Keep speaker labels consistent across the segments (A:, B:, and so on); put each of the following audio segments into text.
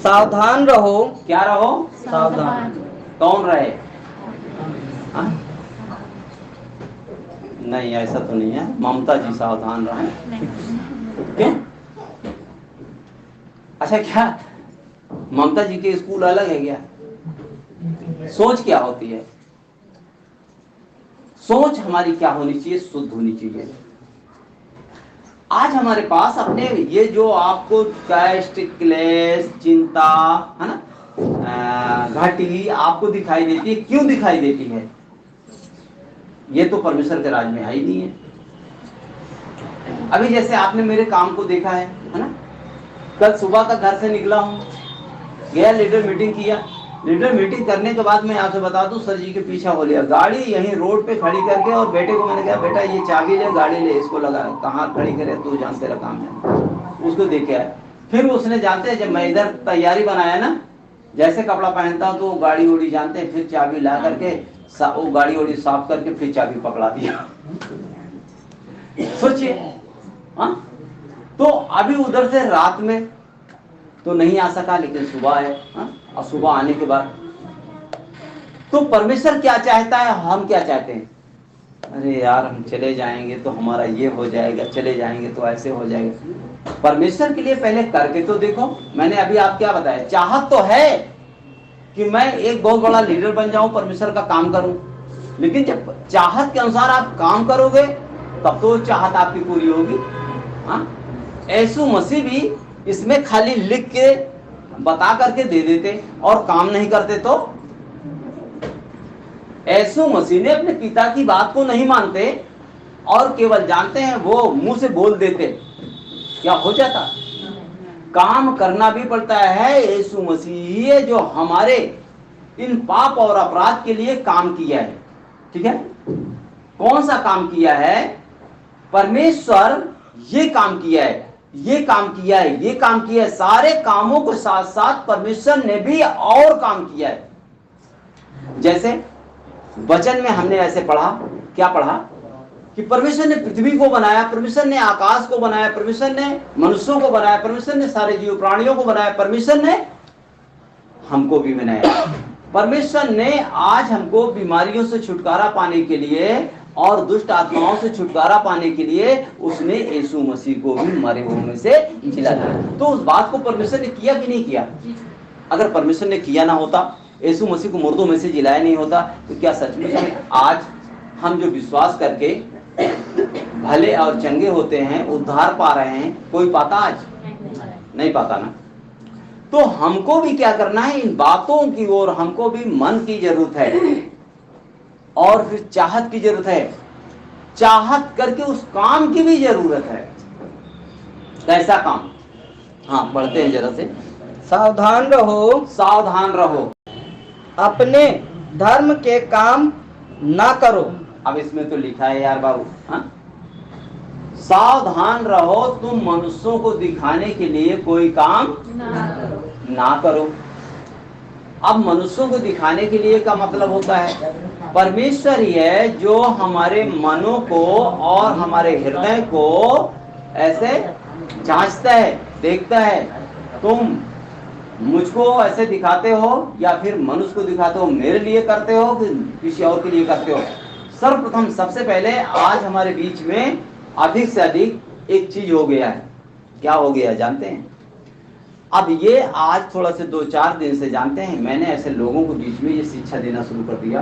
A: सावधान रहो।
B: क्या रहो?
A: सावधान।
B: कौन रहे? हाँ? नहीं, ऐसा तो नहीं है। ममता जी सावधान रहे। क्यों? अच्छा, क्या ममता जी के स्कूल अलग है क्या? सोच क्या होती है? सोच हमारी क्या होनी चाहिए? शुद्ध होनी चाहिए। आज हमारे पास अपने ये जो आपको कष्ट, क्लेश, चिंता, है ना, घटी आपको दिखाई देती है, क्यों दिखाई देती है? ये तो परमेश्वर के राज में है ही नहीं है। अभी जैसे आपने मेरे काम को देखा है ना? कल सुबह का घर से निकला हूं, गया लीडर मीटिंग किया। लीडर मीटिंग करने के बाद मैं आपसे बता दूं, सर जी के पीछा हो लिया, गाड़ी यहीं रोड पे खड़ी करके, और बेटे को मैंने कहा, बेटा ये चाबी ले, गाड़ी ले, इसको लगा। कहाँ खड़ी करे? तू जान, तेरा काम है। उसको देखे आया। फिर उसने, जानते हैं, जब मैं इधर तैयारी बनाया ना, जैसे कपड़ा पहनता हूँ तो गाड़ी उड़ी जानते हैं, फिर चाबी ला करके वो गाड़ी उड़ी साफ करके फिर चाबी पकड़ा दिया। सोचिए। हाँ, तो अभी उधर से रात में तो नहीं आ सका, लेकिन सुबह है। हाँ? और सुबह आने के बाद तो परमेश्वर क्या चाहता है, हम क्या चाहते हैं? अरे यार, हम चले जाएंगे तो हमारा ये हो जाएगा, चले जाएंगे तो ऐसे हो जाएगा। परमेश्वर के लिए पहले करके तो देखो। मैंने अभी आप क्या बताया, चाहत तो है कि मैं एक बहुत बड़ा लीडर बन जाऊं, परमेश्वर का काम करूं, लेकिन जब चाहत के अनुसार आप काम करोगे तब तो चाहत आपकी पूरी होगी। हाँ? यीशु मसीह भी इसमें खाली लिख के बता करके दे देते और काम नहीं करते तो? यीशु मसीह ने अपने पिता की बात को नहीं मानते और केवल जानते हैं वो मुंह से बोल देते, क्या हो जाता? काम करना भी पड़ता है। यीशु मसीह है जो हमारे इन पाप और अपराध के लिए काम किया है। ठीक है? कौन सा काम किया है? परमेश्वर ये काम किया है, ये काम किया है, ये काम किया है। सारे कामों के साथ साथ परमेश्वर ने भी और काम किया है। जैसे वचन में हमने ऐसे पढ़ा, क्या पढ़ा? कि परमेश्वर ने पृथ्वी को बनाया, परमेश्वर ने आकाश को बनाया, परमेश्वर ने मनुष्यों को बनाया, परमेश्वर ने सारे जीव प्राणियों को बनाया, परमेश्वर ने हमको भी बनाया। परमेश्वर ने आज हमको बीमारियों से छुटकारा पाने के लिए और दुष्ट आत्माओं से छुटकारा पाने के लिए उसने यीशु मसीह को भी मरे हुए में से जिलाया। तो उस बात को परमेश्वर ने किया कि नहीं किया? अगर परमेश्वर ने किया ना होता, यीशु मसीह को मुर्दों में से जिलाया नहीं होता, तो क्या सचमुच में आज हम जो विश्वास करके भले और चंगे होते हैं, उद्धार पा रहे हैं, कोई पाता? आज नहीं पाता ना। तो हमको भी क्या करना है? इन बातों की ओर हमको भी मन की जरूरत है और फिर चाहत की जरूरत है। चाहत करके उस काम की भी जरूरत है। कैसा काम? हाँ, पढ़ते हैं जरा से।
A: सावधान रहो।
B: सावधान रहो,
A: अपने धर्म के काम ना करो।
B: अब इसमें तो लिखा है यार बाबू, हाँ? सावधान रहो, तुम मनुष्यों को दिखाने के लिए कोई काम ना करो। अब मनुष्यों को दिखाने के लिए का मतलब होता है परमेश्वर ही है जो हमारे मनों को और हमारे हृदय को ऐसे जांचता है, देखता है। तुम मुझको ऐसे दिखाते हो या फिर मनुष्य को दिखाते हो, मेरे लिए करते हो कि किसी और के लिए करते हो? सर्वप्रथम सबसे पहले आज हमारे बीच में अधिक से अधिक एक चीज हो गया है। क्या हो गया जानते हैं? अब ये आज थोड़ा से 2-4 दिन से जानते हैं, मैंने ऐसे लोगों को बीच में ये शिक्षा देना शुरू कर दिया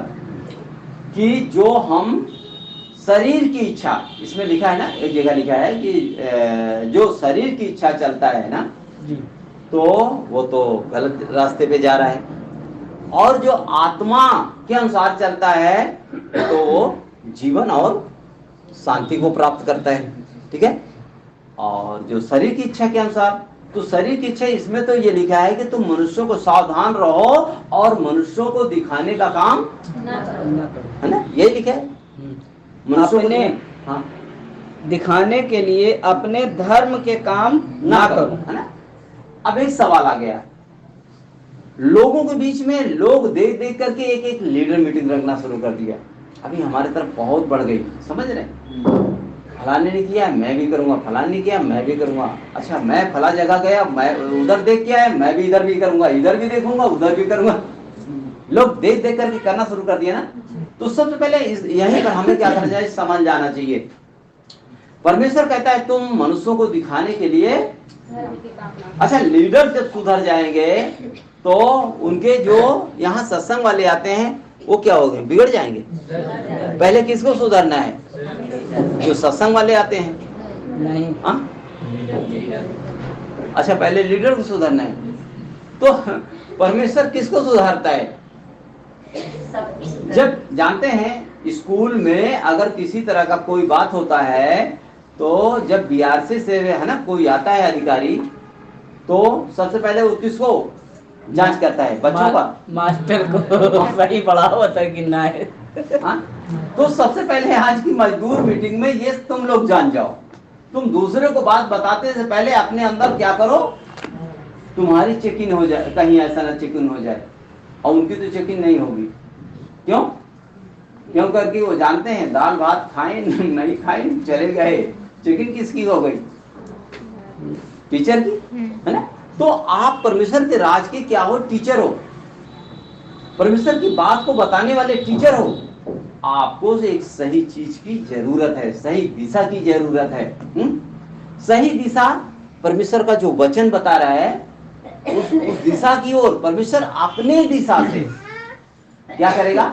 B: कि जो हम शरीर की इच्छा, इसमें लिखा है ना, एक जगह लिखा है कि जो शरीर की इच्छा चलता है ना, तो वो तो गलत रास्ते पे जा रहा है, और जो आत्मा के अनुसार चलता है तो वो जीवन और शांति को प्राप्त करता है। ठीक है? और जो शरीर की इच्छा के अनुसार, तो शरीर की इच्छा, इसमें तो ये लिखा है कि तुम मनुष्यों को सावधान रहो और मनुष्यों को दिखाने का काम है ना, ये लिखा है। मनुष्यों
A: अपने
B: हाँ
A: दिखाने के लिए अपने धर्म के काम ना करो,
B: है ना। अब एक सवाल आ गया, लोगों के बीच में लोग देख देख करके एक एक लीडर मीटिंग रखना शुरू कर दिया। अभी हमारे तरफ बहुत बढ़ गई, समझ रहे? फलाने ने किया मैं भी करूंगा, फलाने ने किया मैं भी करूंगा। अच्छा मैं फला जगह गया, मैं उधर देख के आया, मैं भी इधर भी करूंगा, इधर भी देखूंगा उधर भी करूंगा। लोग देख देख करके करना शुरू कर दिया ना। तो सबसे पहले यहीं पर हमें क्या करना चाहिए, समझ जाना चाहिए। परमेश्वर कहता है तुम मनुष्यों को दिखाने के लिए, अच्छा लीडर जब सुधर जाएंगे तो उनके जो यहाँ सत्संग वाले आते हैं वो क्या हो गए, बिगड़ जाएंगे। पहले किसको सुधरना है, जो सत्संग वाले आते हैं?
A: नहीं।
B: अच्छा पहले लीडर को सुधरना है। तो परमेश्वर किसको सुधारता है? जब जानते हैं स्कूल में अगर किसी तरह का कोई बात होता है तो जब बीआरसी से है ना कोई आता है अधिकारी, तो सबसे पहले वो किसको जांच करता है, बच्चों का, मास्टर को सही पढ़ा हुआ था कि ना है। तो सबसे पहले आज की मजदूर मीटिंग में ये तुम लोग जान जाओ, तुम दूसरे को बात बताते से पहले अपने अंदर क्या करो, तुम्हारी चेकिंग हो जाए, कहीं ऐसा ना चेकिंग हो जाए। और उनकी तो चेकिंग नहीं होगी। क्यों? क्यों करके वो जानते हैं दाल भात खाएं नहीं खाएं चले गए, चेकिंग किसकी हो गई, टीचर की, है ना। तो आप परमेश्वर के राज के क्या हो, टीचर हो, परमेश्वर की बात को बताने वाले टीचर हो। आपको एक सही चीज की जरूरत है, सही दिशा की जरूरत है। सही दिशा परमेश्वर का जो वचन बता रहा है उस दिशा की ओर परमेश्वर अपने दिशा से क्या करेगा,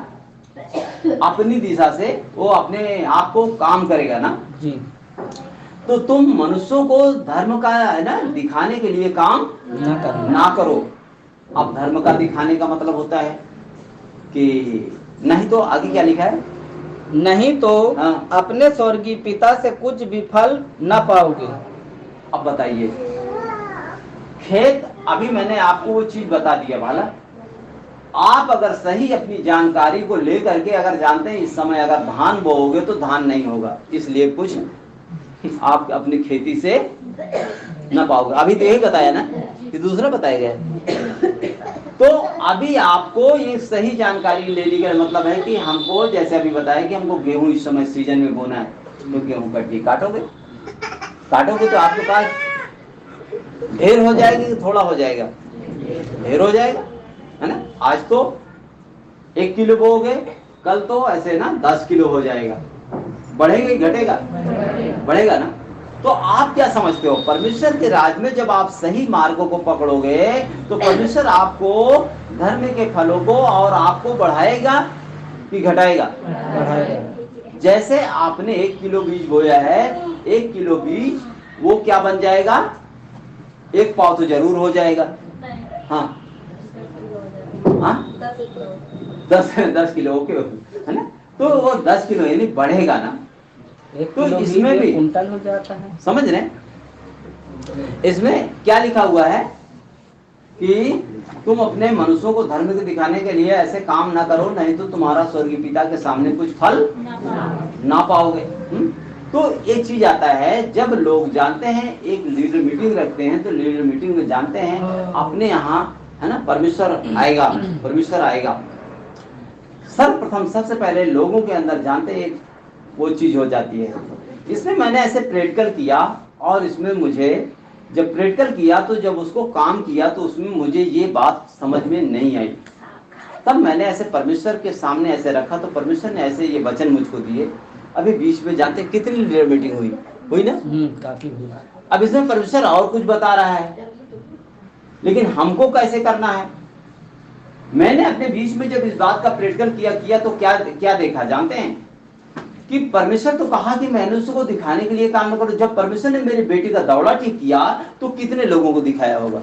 B: अपनी दिशा से वो अपने आप को काम करेगा ना जी। तो तुम मनुष्यों को धर्म का है ना दिखाने के लिए काम ना करो। अब धर्म का दिखाने का मतलब होता है कि नहीं तो आगे क्या लिखा है,
A: नहीं तो अपने स्वर्गीय पिता से कुछ भी फल न पाओगे।
B: अब बताइए, खेत अभी मैंने आपको वो चीज बता दिया भाला, आप अगर सही अपनी जानकारी को लेकर के अगर जानते हैं इस समय अगर धान बोओगे तो धान नहीं होगा, इसलिए कुछ आप अपनी खेती से न पाओगे। अभी तो यही बताया ना कि दूसरा बताया गया। तो अभी आपको ये सही जानकारी लेने का मतलब है कि हमको जैसे अभी बताया कि हमको गेहूं इस समय सीजन में बोना है, तो गेहूं कट्टी काटोगे तो आपके पास ढेर हो जाएगी कि थोड़ा हो जाएगा, ढेर हो जाएगा, है ना। आज तो 1 किलो बोओगे, कल तो ऐसे ना 10 किलो हो जाएगा, बढ़ेगा कि घटेगा, बढ़ेगा ना। तो आप क्या समझते हो, परमेश्वर के राज में जब आप सही मार्गों को पकड़ोगे तो परमेश्वर आपको धर्म के फलों को और आपको बढ़ाएगा कि घटाएगा, बढ़ाएगा। जैसे आपने 1 किलो बीज बोया है, 1 किलो बीज वो क्या बन जाएगा, 1 पाव तो जरूर हो जाएगा। हाँ हाँ 10 किलो ओके, है ना। तो वो 10 किलो यानी बढ़ेगा ना, तो इसमें भी
A: कुंटल हो जाता है।
B: समझ रहे, इसमें क्या लिखा हुआ है कि तुम अपने मनुष्यों को धर्म को दिखाने के लिए ऐसे काम ना करो, नहीं तो तुम्हारा स्वर्गीय पिता के सामने कुछ फल ना पाओगे। तो एक चीज आता है, जब लोग जानते हैं एक लीडर मीटिंग रखते हैं तो लीडर मीटिंग में जानते हैं अपने यहाँ है ना परमेश्वर आएगा, परमेश्वर आएगा। सर्वप्रथम सबसे पहले लोगों के अंदर जानते हैं वो चीज हो जाती है। इसमें मैंने ऐसे प्रैक्टिकल किया और इसमें मुझे जब प्रैक्टिकल किया तो जब उसको काम किया तो उसमें मुझे ये बात समझ में नहीं आई। तब मैंने ऐसे परमेश्वर के सामने ऐसे रखा तो परमेश्वर ने ऐसे ये वचन मुझको दिए। अभी बीच में जानते कितनी लीडर मीटिंग हुई ना,
A: काफी हुई।
B: अब इसमें परमेश्वर और कुछ बता रहा है, लेकिन हमको कैसे करना है। मैंने अपने बीच में जब इस बात का प्रैक्टिकल किया तो क्या देखा जानते हैं कि परमेश्वर तो कहा कि मनुष्य को दिखाने के लिए काम न करो। जब परमेश्वर ने मेरे बेटे का दौड़ा ठीक किया तो कितने लोगों को दिखाया होगा,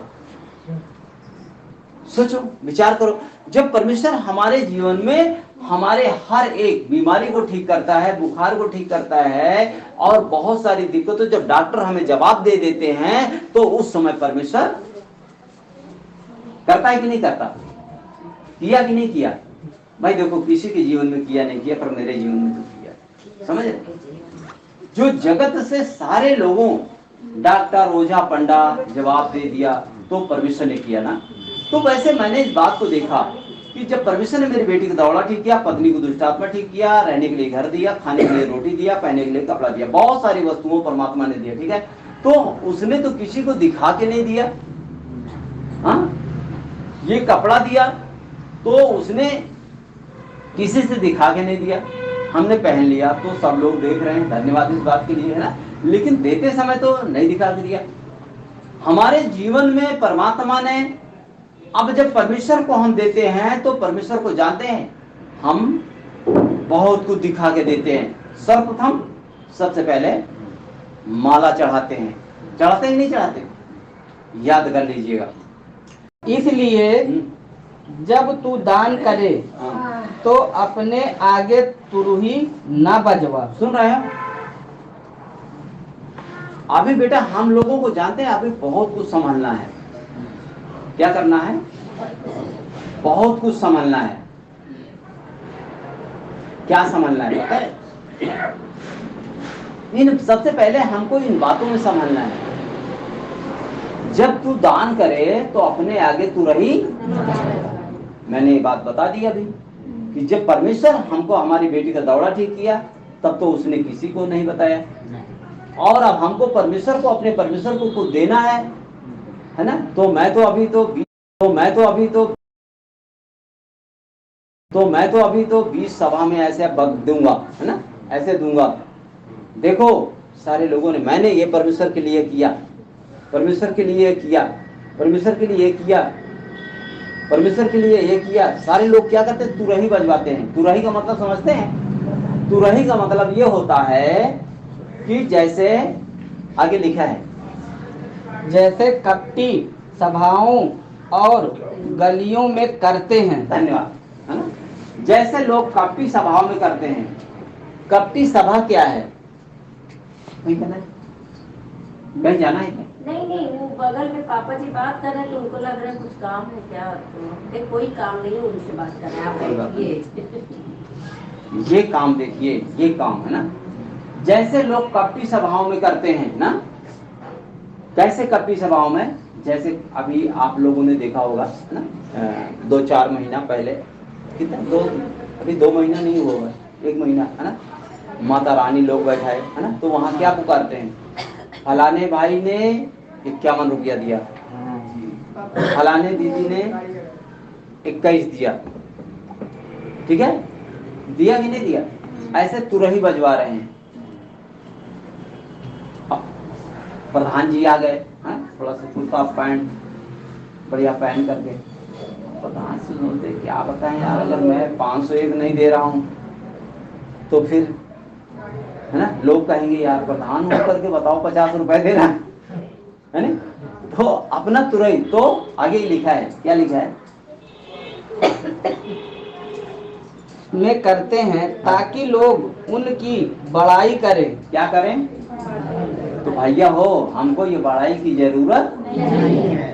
B: सोचो विचार करो। जब परमेश्वर हमारे जीवन में हमारे हर एक बीमारी को ठीक करता है, बुखार को ठीक करता है और बहुत सारी दिक्कतों जब डॉक्टर हमें जवाब दे देते हैं तो उस समय परमेश्वर करता है कि नहीं करता, किया कि नहीं किया। भाई देखो किसी के जीवन में किया नहीं किया, पर मेरे जीवन में तो किया। समझ, जो जगत से सारे लोगों डॉक्टर ओझा पंडा जवाब दे दिया तो परमेश्वर ने किया ना। तो वैसे मैंने इस बात को देखा कि जब परमेश्वर ने मेरी बेटी का दौड़ा ठीक किया, पत्नी को दुष्ट आत्मा ठीक किया, रहने के लिए घर दिया, खाने के लिए रोटी दिया, पहनने के लिए कपड़ा दिया, बहुत सारी वस्तुओं परमात्मा ने दिया, ठीक है। तो उसने तो किसी को दिखा के नहीं दिया। हाँ, ये कपड़ा दिया तो उसने किसी से दिखा के नहीं दिया, हमने पहन लिया तो सब लोग देख रहे हैं, धन्यवाद इस बात के लिए, है ना। लेकिन देते समय तो नहीं दिखा के दिया। हमारे जीवन में परमात्मा ने, अब जब परमेश्वर को हम देते हैं तो परमेश्वर को जानते हैं, हम बहुत कुछ दिखा के देते हैं। सर्वप्रथम सबसे पहले माला चढ़ाते हैं, चढ़ाते ही नहीं चढ़ाते, याद कर लीजिएगा।
A: इसलिए जब तू दान करे तो अपने आगे तुरही ना बजवा।
B: सुन रहे हो? अभी बेटा हम लोगों को जानते हैं, अभी बहुत कुछ संभालना है। क्या करना है? बहुत कुछ संभालना है। क्या संभालना है पता है? इन सबसे पहले हमको इन बातों में संभालना है। जब तू दान करे तो अपने आगे तू रही। मैंने ये बात बता दी अभी कि जब परमेश्वर हमको हमारी बेटी का दौरा ठीक किया तब तो उसने किसी को नहीं बताया, और अब हमको परमेश्वर को, अपने परमेश्वर को कुछ देना है ना। तो मैं तो अभी तो 20 सभा में ऐसे बग दूंगा, है ना, ऐसे दूंगा। देखो सारे लोगों ने, मैंने ये परमेश्वर के लिए किया, परमेश्वर के लिए किया, परमेश्वर के लिए किया, परमेश्वर के लिए ये किया। सारे लोग क्या करते हैं? तुरही बजवाते हैं। तुरही का मतलब समझते हैं? तुरही का मतलब ये होता है कि जैसे आगे लिखा है,
A: जैसे कपटी सभाओं और गलियों में करते हैं।
B: धन्यवाद, है ना। जैसे लोग कपटी सभाओं में करते हैं। कपटी सभा क्या है? नहीं पता है? कहीं जाना है क्या?
C: नहीं, वो बगल में पापा जी बात कर रहे हैं तो उनको लग रहा है कुछ काम है क्या, तो कोई काम नहीं है, उनसे बात कर रहे हैं। आप
B: ये काम देखिए, ये काम है ना। जैसे लोग कपटी सभाओं में करते हैं ना, कैसे कपटी सभाओं में? जैसे अभी आप लोगों ने देखा होगा, है ना, 2-4 महीना पहले, कितना, अभी 2 महीना नहीं हुआ है, 1 महीना, है ना, माता रानी लोग बैठा है ना, तो वहाँ क्या पुकारते हैं? फलाने भाई ने 51 रुपया दिया, फलाने दीदी ने 21 दिया, ठीक है, दिया कि नहीं दिया? ऐसे तुरही बजवा रहे हैं। प्रधान जी आ गए, थोड़ा सा कुर्ता पैंट बढ़िया पहन करके। प्रधान से बोलते क्या बताएं यार, अगर मैं 501 नहीं दे रहा हूं तो फिर, है ना, लोग कहेंगे यार प्रधान होकर के बताओ 50 रुपए देना है ना। तो अपना तुरही तो आगे ही लिखा है, क्या लिखा है?
A: में करते हैं ताकि लोग उनकी बड़ाई करें।
B: क्या करें? तो भैया हो, हमको ये बड़ाई की जरूरत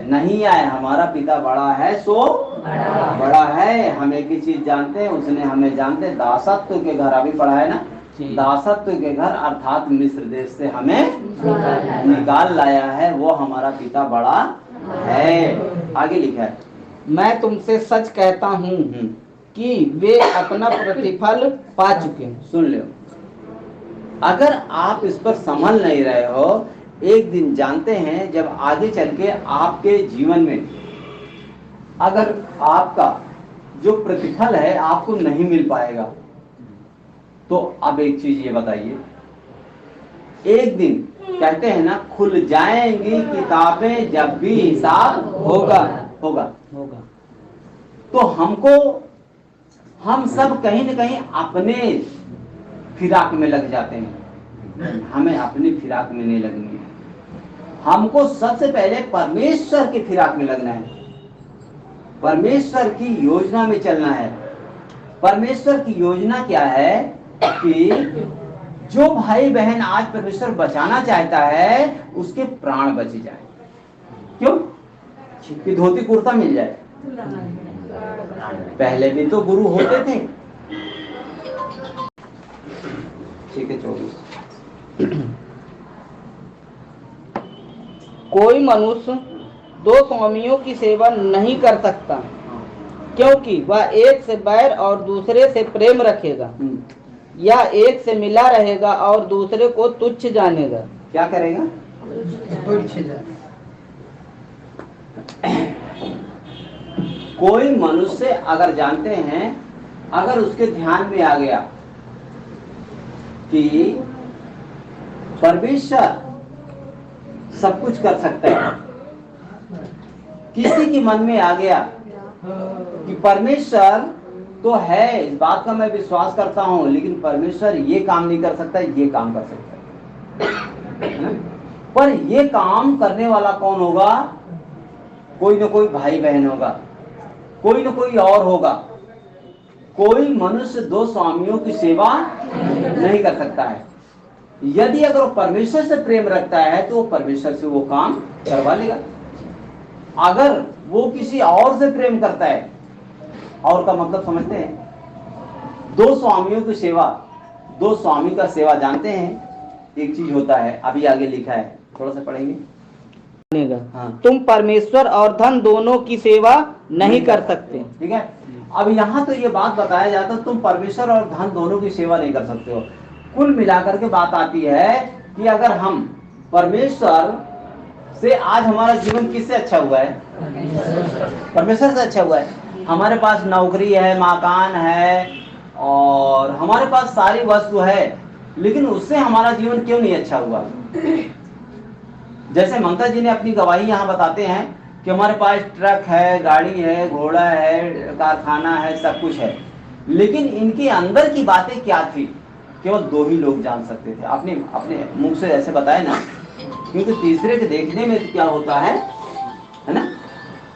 B: नहीं है। हमारा पिता बड़ा है सो बड़ा है। हम एक ही चीज जानते हैं, उसने हमें जानते, दासत्व के घर, अभी पढ़ा है ना, दासत्व के घर अर्थात मिस्र देश से हमें निकाल लाया है, वो हमारा पिता बड़ा है। आगे लिखा है,
A: मैं तुमसे सच कहता हूँ कि वे अपना प्रतिफल पा चुके हैं।
B: सुन लो, अगर आप इस पर संभल नहीं रहे हो, एक दिन जानते हैं जब आगे चल के आपके जीवन में अगर आपका जो प्रतिफल है आपको नहीं मिल पाएगा, तो अब एक चीज ये बताइए, एक दिन कहते हैं ना, खुल जाएंगी किताबें जब भी हिसाब होगा। तो हमको, हम सब कहीं न कहीं अपने फिराक में लग जाते हैं। हमें अपनी फिराक में नहीं लगनी है, हमको सबसे पहले परमेश्वर के फिराक में लगना है, परमेश्वर की योजना में चलना है। परमेश्वर की योजना क्या है कि जो भाई बहन आज परमेश्वर बचाना चाहता है उसके प्राण बच जाए। क्यों? कि धोती कुर्ता मिल जाए। पहले भी तो गुरु होते थे। ठीक है, 24।
A: कोई मनुष्य 2 स्वामियों की सेवा नहीं कर सकता, क्योंकि वह एक से बैर और दूसरे से प्रेम रखेगा, या एक से मिला रहेगा और दूसरे को तुच्छ जानेगा।
B: क्या करेगा? कोई मनुष्य अगर जानते हैं, अगर उसके ध्यान में आ गया कि परमेश्वर सब कुछ कर सकता है, किसी के मन में आ गया कि परमेश्वर तो है, इस बात का मैं विश्वास करता हूं, लेकिन परमेश्वर ये काम नहीं कर सकता, ये काम कर सकता है, पर ये काम करने वाला कौन होगा? कोई ना कोई भाई बहन होगा, कोई ना कोई और होगा। कोई मनुष्य दो स्वामियों की सेवा नहीं कर सकता है। यदि अगर वो परमेश्वर से प्रेम रखता है तो वो परमेश्वर से वो काम करवा लेगा। अगर वो किसी और से प्रेम करता है, और का मतलब समझते हैं, दो स्वामियों की सेवा, दो स्वामी का सेवा जानते हैं, एक चीज होता है, अभी आगे लिखा है, थोड़ा सा पढ़ेंगे। हाँ।
A: तुम परमेश्वर और धन दोनों की सेवा नहीं कर सकते।
B: ठीक है, अब यहाँ तो ये बात बताया जाता है, तुम परमेश्वर और धन दोनों की सेवा नहीं कर सकते हो। कुल मिलाकर के बात आती है कि अगर हम परमेश्वर से, आज हमारा जीवन किससे अच्छा हुआ है? परमेश्वर से अच्छा हुआ है। हमारे पास नौकरी है, मकान है, और हमारे पास सारी वस्तु है, लेकिन उससे हमारा जीवन क्यों नहीं अच्छा हुआ? जैसे ममता जी ने अपनी गवाही यहाँ बताते हैं कि हमारे पास ट्रक है, गाड़ी है, घोड़ा है, कारखाना है, सब कुछ है, लेकिन इनके अंदर की बातें क्या थी केवल दो ही लोग जान सकते थे। अपने अपने मुंह से ऐसे बताए ना, क्योंकि तीसरे के देखने में क्या होता है ना,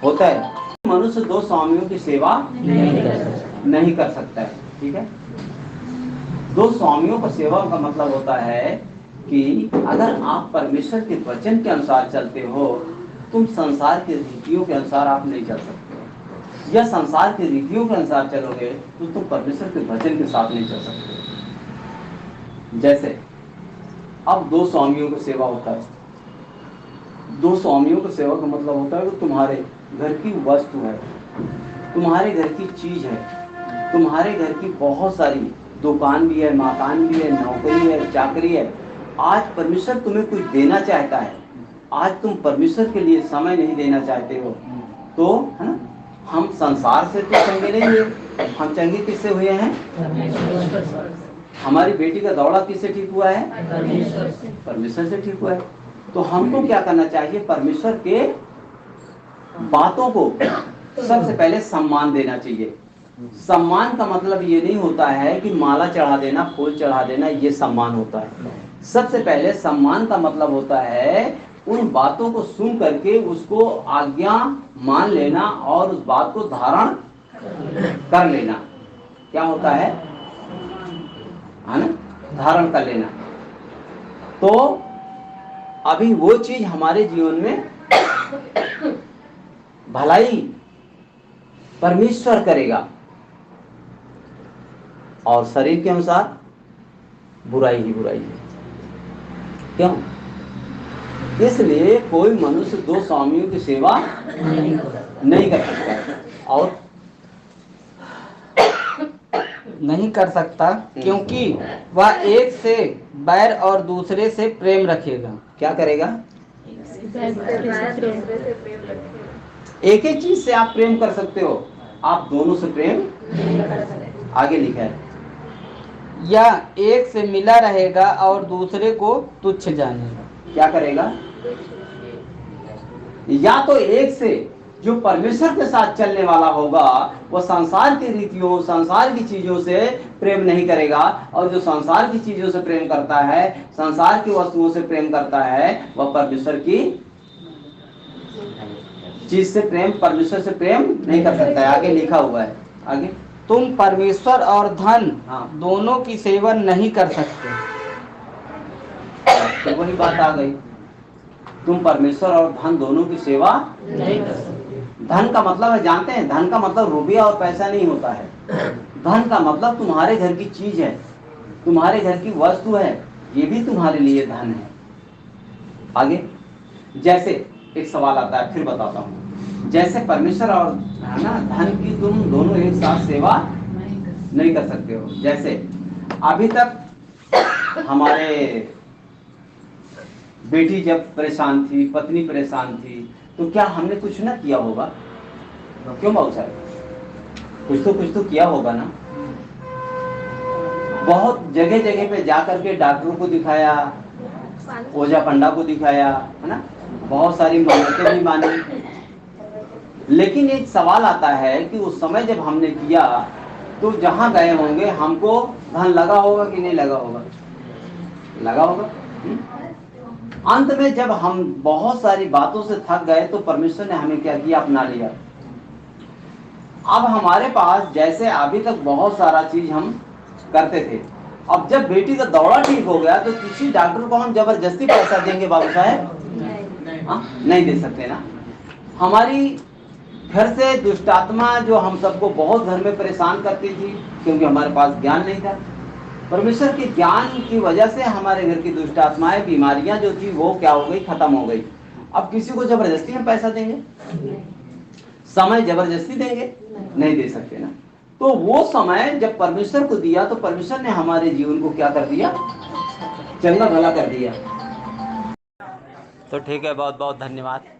B: होता है मनुष्य दो स्वामियों की सेवा नहीं कर सकता है। ठीक है, दो स्वामियों का सेवा का मतलब होता है कि अगर आप परमेश्वर के वचन के अनुसार चलते हो, तुम संसार के रीतियों के अनुसार आप नहीं चल सकते, या संसार के रीतियों के अनुसार चलोगे तो तुम परमेश्वर के वचन के साथ नहीं चल सकते। जैसे अब दो स्वामियों की सेवा होता है, दो स्वामियों की सेवा का मतलब होता है कि तुम्हारे घर की वस्तु है, तुम्हारे घर की चीज है, तुम्हारे घर की बहुत सारी दुकान भी है, मकान भी है, नौकरी है, चाकरी है। आज परमेश्वर तुम्हें कुछ देना चाहता है, आज तुम परमेश्वर के लिए समय नहीं देना चाहते हो, तो है ना, हम संसार से तो चंगे नहीं हुए, हम चंगे किससे हुए हैं? हमारी बेटी का दौड़ा किससे ठीक हुआ है? परमेश्वर से ठीक हुआ है। तो हमको क्या करना चाहिए? परमेश्वर के बातों को सबसे पहले सम्मान देना चाहिए। सम्मान का मतलब ये नहीं होता है कि माला चढ़ा देना, फूल चढ़ा देना, ये सम्मान होता है। सबसे पहले सम्मान का मतलब होता है उन बातों को सुन करके उसको आज्ञा मान लेना और उस बात को धारण कर लेना। क्या होता है ना? धारण कर लेना। तो अभी वो चीज हमारे जीवन में भलाई परमेश्वर करेगा, और शरीर के अनुसार बुराई ही बुराई है। क्यों? इसलिए कोई मनुष्य दो स्वामियों की सेवा नहीं कर सकता है, और
A: नहीं कर सकता क्योंकि वह एक से बैर और दूसरे से प्रेम रखेगा।
B: क्या करेगा? एक ही चीज से आप प्रेम कर सकते हो, आप दोनों से प्रेम, आगे लिखा है,
A: या एक से मिला रहेगा और दूसरे को तुच्छ जानेगा।
B: क्या करेगा? या तो एक से जो परमेश्वर के साथ चलने वाला होगा वो संसार की रीतियों, संसार की चीजों से प्रेम नहीं करेगा, और जो संसार की चीजों से प्रेम करता है, संसार की वस्तुओं से प्रेम करता है, वह परमेश्वर की चीज से प्रेम, परमेश्वर से प्रेम नहीं कर सकता है। आगे लिखा हुआ है, आगे,
A: तुम परमेश्वर और धन
B: हाँ,
A: दोनों की सेवा नहीं कर सकते।
B: तो वही बात आ गई, तुम परमेश्वर और धन दोनों की सेवा
C: नहीं कर सकते।
B: धन का मतलब है, जानते हैं, धन का मतलब रुपया और पैसा नहीं होता है। धन का मतलब तुम्हारे घर की चीज है, तुम्हारे घर की वस्तु है, ये भी तुम्हारे लिए धन है। आगे, जैसे एक सवाल आता है, फिर बताता हूँ। जैसे परमेश्वर और है ना धन की तुम दोनों एक साथ सेवा नहीं कर सकते हो। जैसे अभी तक हमारे बेटी जब परेशान थी, पत्नी परेशान थी, तो क्या हमने कुछ ना किया होगा? क्यों बाबू साहब, कुछ तो किया होगा ना। बहुत जगह जगह पे जाकर के डॉक्टरों को दिखाया, ओझा पंडा को दिखाया, है ना, बहुत सारी मन्नतें भी मानी। लेकिन एक सवाल आता है कि उस समय जब हमने किया तो जहां गए होंगे हमको धन लगा होगा कि नहीं लगा होगा? लगा होगा। अंत में जब हम बहुत सारी बातों से थक गए तो परमेश्वर ने हमें क्या किया? अपना लिया। अब हमारे पास जैसे अभी तक बहुत सारा चीज हम करते थे, अब जब बेटी का दौरा ठीक हो गया तो किसी डॉक्टर को हम जबरदस्ती पैसा देंगे बाबू साहब? नहीं दे सकते ना। हमारी घर से दुष्ट आत्मा जो हम सबको बहुत घर में परेशान करती थी, क्योंकि हमारे पास ज्ञान नहीं था, परमेश्वर के ज्ञान की वजह से हमारे घर की दुष्ट आत्माएं, बीमारियां जो थी वो क्या हो गई? खत्म हो गई। अब किसी को जबरदस्ती हम पैसा देंगे? समय जबरदस्ती देंगे? नहीं दे सकते ना। तो वो समय जब परमेश्वर को दिया तो परमेश्वर ने हमारे जीवन को क्या कर दिया? चंगा भला कर दिया। तो ठीक है, बहुत बहुत धन्यवाद।